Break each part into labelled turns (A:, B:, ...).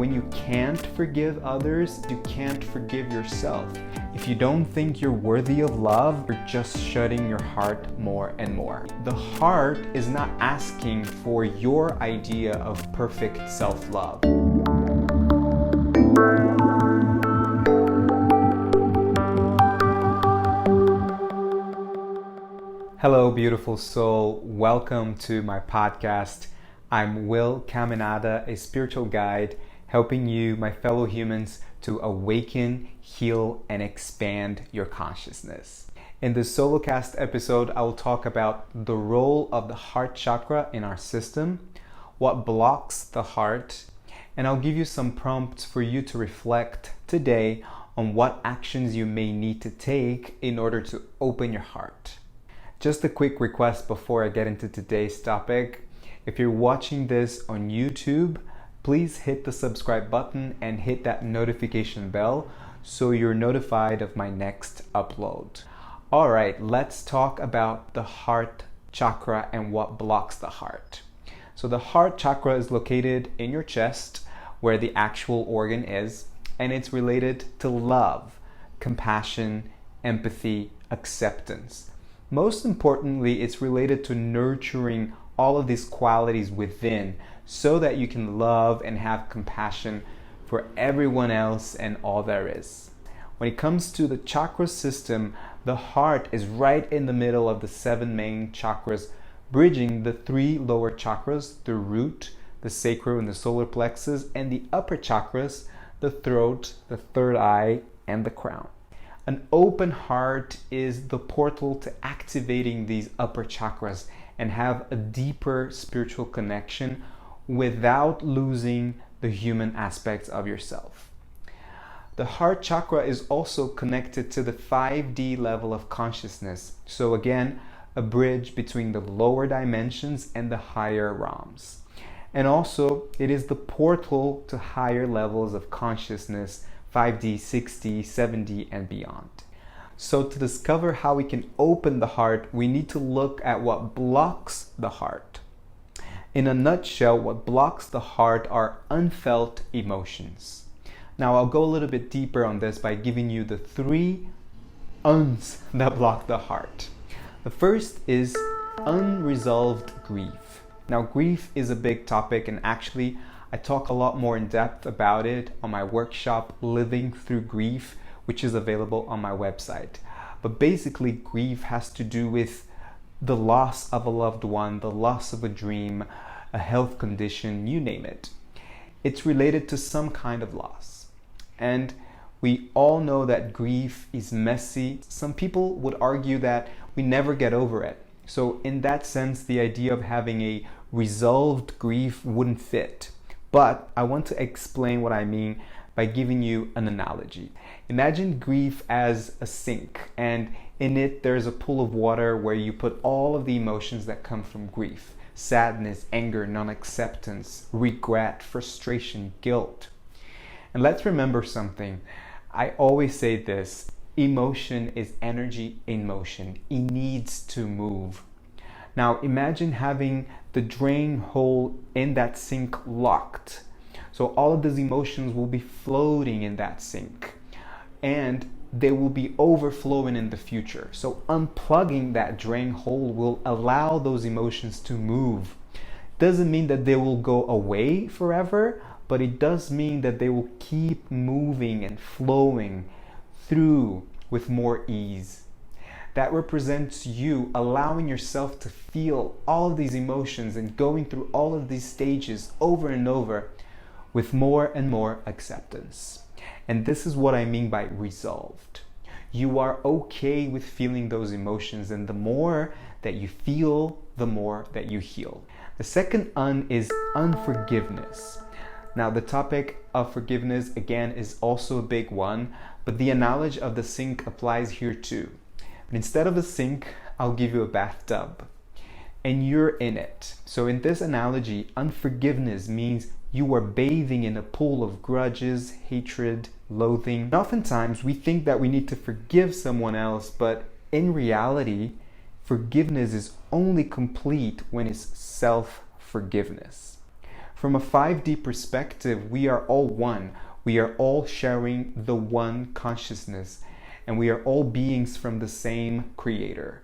A: when you can't forgive others, you can't forgive yourself. If you don't think you're worthy of love, you're just shutting your heart more and more. The heart is not asking for your idea of perfect self-love. Hello, beautiful soul. Welcome to my podcast. I'm Will Caminada, a spiritual guide, helping you, my fellow humans, to awaken, heal, and expand your consciousness. In this solocast episode, I will talk about the role of the heart chakra in our system, what blocks the heart, and I'll give you some prompts for you to reflect today on what actions you may need to take in order to open your heart. Just a quick request before I get into today's topic. If you're watching this on YouTube, please hit the subscribe button and hit that notification bell so you're notified of my next upload. All right, let's talk about the heart chakra and what blocks the heart. So the heart chakra is located in your chest where the actual organ is, and it's related to love, compassion, empathy, acceptance. Most importantly, it's related to nurturing all of these qualities within so that you can love and have compassion for everyone else and all there is. When it comes to the chakra system, the heart is right in the middle of the 7 main chakras, bridging the 3 lower chakras, the root, the sacral and the solar plexus, and the upper chakras, the throat, the third eye, and the crown. An open heart is the portal to activating these upper chakras and have a deeper spiritual connection without losing the human aspects of yourself. The heart chakra is also connected to the 5D level of consciousness. So again, a bridge between the lower dimensions and the higher realms. And also, it is the portal to higher levels of consciousness, 5D, 6D, 7D, and beyond. So to discover how we can open the heart, we need to look at what blocks the heart. In a nutshell, what blocks the heart are unfelt emotions. Now I'll go a little bit deeper on this by giving you the 3 uns that block the heart. The first is unresolved grief. Now grief is a big topic, and actually I talk a lot more in depth about it on my workshop, Living Through Grief, which is available on my website. But basically, grief has to do with the loss of a loved one, the loss of a dream, a health condition, you name it. It's related to some kind of loss. And we all know that grief is messy. Some people would argue that we never get over it. So in that sense, the idea of having a resolved grief wouldn't fit. But I want to explain what I mean by giving you an analogy. Imagine grief as a sink, and in it there's a pool of water where you put all of the emotions that come from grief: sadness, anger, non-acceptance, regret, frustration, guilt. And let's remember something. I always say this: emotion is energy in motion. It needs to move. Now imagine having the drain hole in that sink locked. So all of those emotions will be floating in that sink and they will be overflowing in the future. So unplugging that drain hole will allow those emotions to move. Doesn't mean that they will go away forever, but it does mean that they will keep moving and flowing through with more ease. That represents you allowing yourself to feel all of these emotions and going through all of these stages over and over with more and more acceptance. And this is what I mean by resolved. You are okay with feeling those emotions, and the more that you feel, the more that you heal. The second un is unforgiveness. Now the topic of forgiveness again is also a big one, but the analogy of the sink applies here too. But instead of a sink, I'll give you a bathtub and you're in it. So in this analogy, unforgiveness means you are bathing in a pool of grudges, hatred, loathing. And oftentimes we think that we need to forgive someone else, but in reality, forgiveness is only complete when it's self-forgiveness. From a 5D perspective, we are all one. We are all sharing the one consciousness, and we are all beings from the same creator.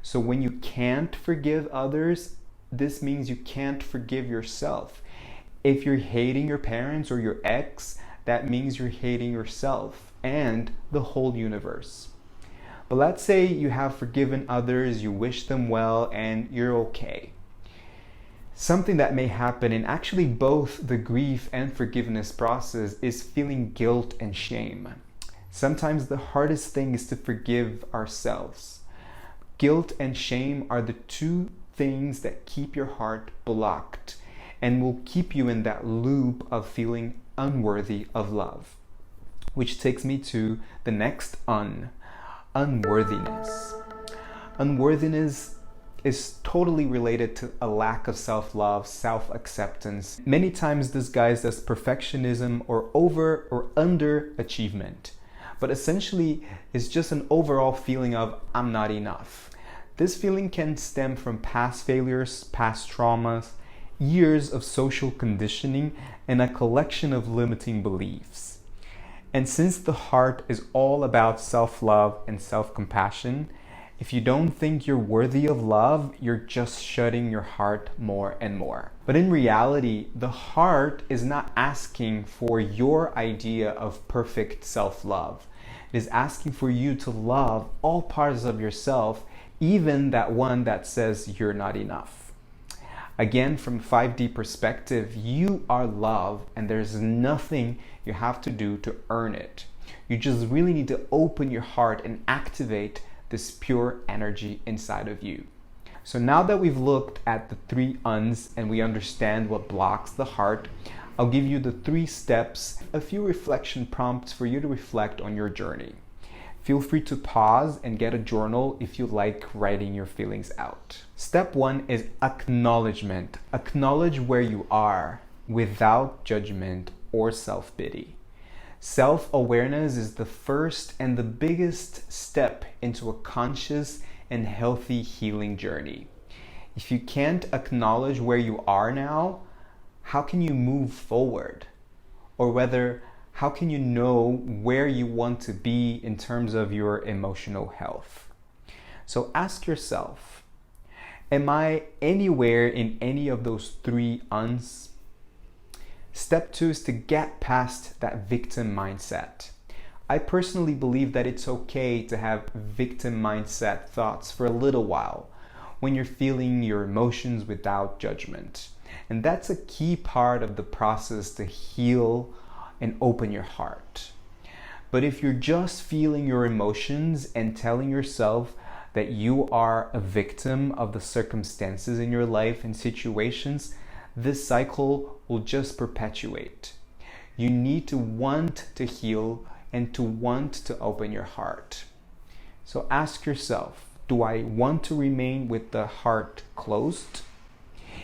A: So when you can't forgive others, this means you can't forgive yourself. If you're hating your parents or your ex, that means you're hating yourself and the whole universe. But let's say you have forgiven others, you wish them well, and you're okay. Something that may happen in actually both the grief and forgiveness process is feeling guilt and shame. Sometimes the hardest thing is to forgive ourselves. Guilt and shame are the two things that keep your heart blocked and will keep you in that loop of feeling unworthy of love. Which takes me to the next unworthiness. Unworthiness is totally related to a lack of self-love, self-acceptance, many times disguised as perfectionism or over or underachievement. But essentially, it's just an overall feeling of I'm not enough. This feeling can stem from past failures, past traumas, years of social conditioning, and a collection of limiting beliefs. And since the heart is all about self-love and self-compassion, if you don't think you're worthy of love, you're just shutting your heart more and more. But in reality, the heart is not asking for your idea of perfect self-love. It is asking for you to love all parts of yourself, even that one that says you're not enough. Again, from 5D perspective, you are love and there's nothing you have to do to earn it. You just really need to open your heart and activate this pure energy inside of you. So now that we've looked at the 3 uns and we understand what blocks the heart, I'll give you the 3 steps, a few reflection prompts for you to reflect on your journey. Feel free to pause and get a journal if you like writing your feelings out. Step 1 is acknowledgement. Acknowledge where you are without judgment or self-pity. Self-awareness is the first and the biggest step into a conscious and healthy healing journey. If you can't acknowledge where you are now, how can you move forward? Or rather, how can you know where you want to be in terms of your emotional health? So ask yourself, am I anywhere in any of those 3 uns? Step 2 is to get past that victim mindset. I personally believe that it's okay to have victim mindset thoughts for a little while when you're feeling your emotions without judgment. And that's a key part of the process to heal and open your heart. But if you're just feeling your emotions and telling yourself that you are a victim of the circumstances in your life and situations, this cycle will just perpetuate. You need to want to heal and to want to open your heart. So ask yourself, do I want to remain with the heart closed?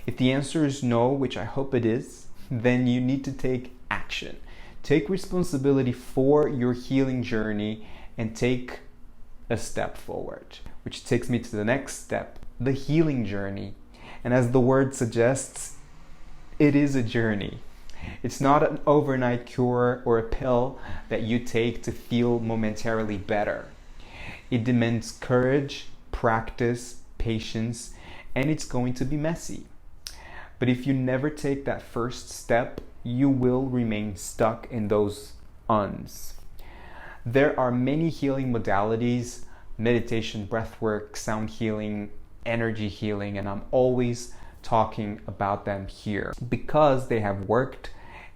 A: If the answer is no, which I hope it is, then you need to take action. Take responsibility for your healing journey and take a step forward, which takes me to the next step, the healing journey. And as the word suggests, it is a journey. It's not an overnight cure or a pill that you take to feel momentarily better. It demands courage, practice, patience, and it's going to be messy. But if you never take that first step, you will remain stuck in those uns. There are many healing modalities, meditation, breathwork, sound healing, energy healing, and I'm always talking about them here because they have worked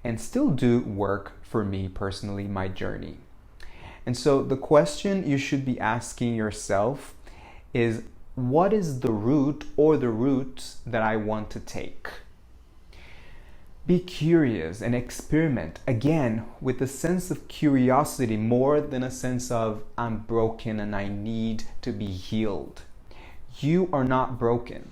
A: and still do work for me personally, my journey. And so the question you should be asking yourself is, what is the route or the routes that I want to take? Be curious and experiment, again, with a sense of curiosity more than a sense of I'm broken and I need to be healed. You are not broken.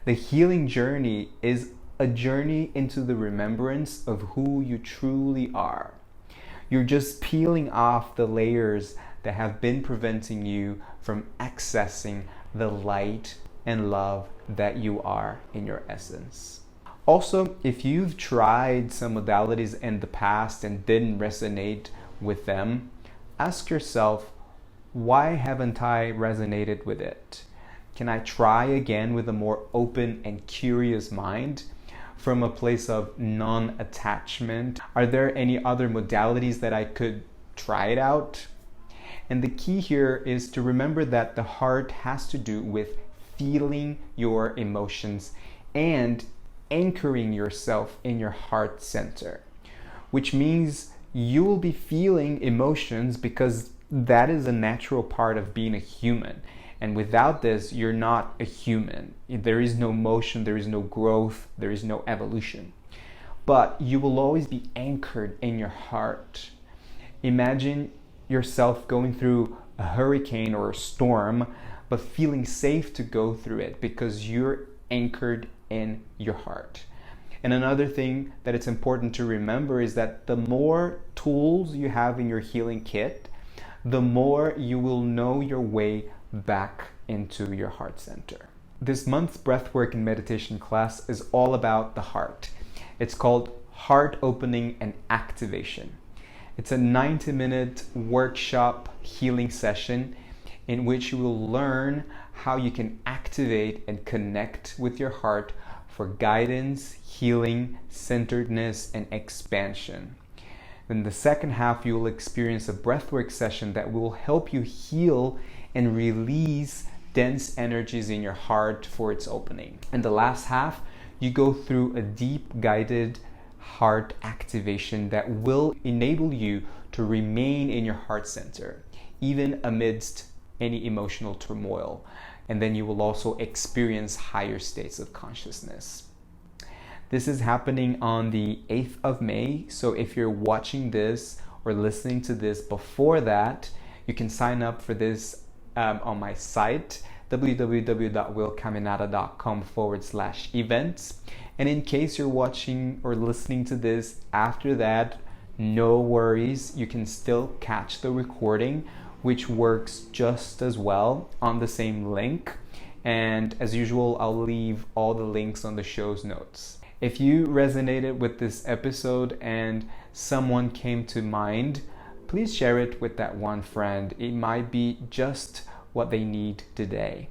A: The healing journey is a journey into the remembrance of who you truly are. You're just peeling off the layers that have been preventing you from accessing the light and love that you are in your essence. Also, if you've tried some modalities in the past and didn't resonate with them, ask yourself, why haven't I resonated with it? Can I try again with a more open and curious mind from a place of non-attachment? Are there any other modalities that I could try it out? And the key here is to remember that the heart has to do with feeling your emotions and anchoring yourself in your heart center, which means you will be feeling emotions because that is a natural part of being a human. And without this, you're not a human. There is no motion, there is no growth, there is no evolution. But you will always be anchored in your heart. Imagine yourself going through a hurricane or a storm, but feeling safe to go through it because you're anchored in your heart. And another thing that it's important to remember is that the more tools you have in your healing kit, the more you will know your way back into your heart center. This month's breathwork and meditation class is all about the heart. It's called Heart Opening and Activation. It's a 90-minute workshop healing session in which you will learn how you can activate and connect with your heart for guidance, healing, centeredness, and expansion. In the second half, you will experience a breathwork session that will help you heal and release dense energies in your heart for its opening. In the last half, you go through a deep guided heart activation that will enable you to remain in your heart center, even amidst any emotional turmoil. And then you will also experience higher states of consciousness. This is happening on the 8th of May. So if you're watching this or listening to this before that, you can sign up for this on my site, www.willcaminada.com/events. And in case you're watching or listening to this after that, no worries, you can still catch the recording, which works just as well on the same link. And as usual, I'll leave all the links on the show's notes. If you resonated with this episode and someone came to mind, please share it with that one friend. It might be just what they need today.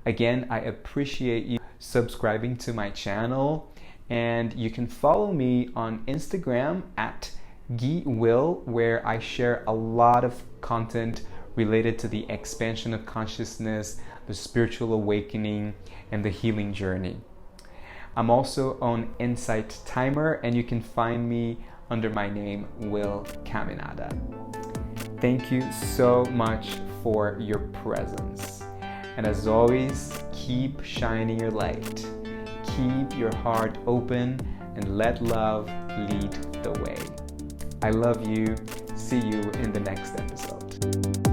A: Again, I appreciate you subscribing to my channel, and you can follow me on Instagram at GuyWill, where I share a lot of content related to the expansion of consciousness, the spiritual awakening, and the healing journey. I'm also on Insight Timer, and you can find me under my name, Will Caminada. Thank you so much for your presence. And as always, keep shining your light. Keep your heart open and let love lead the way. I love you. See you in the next episode.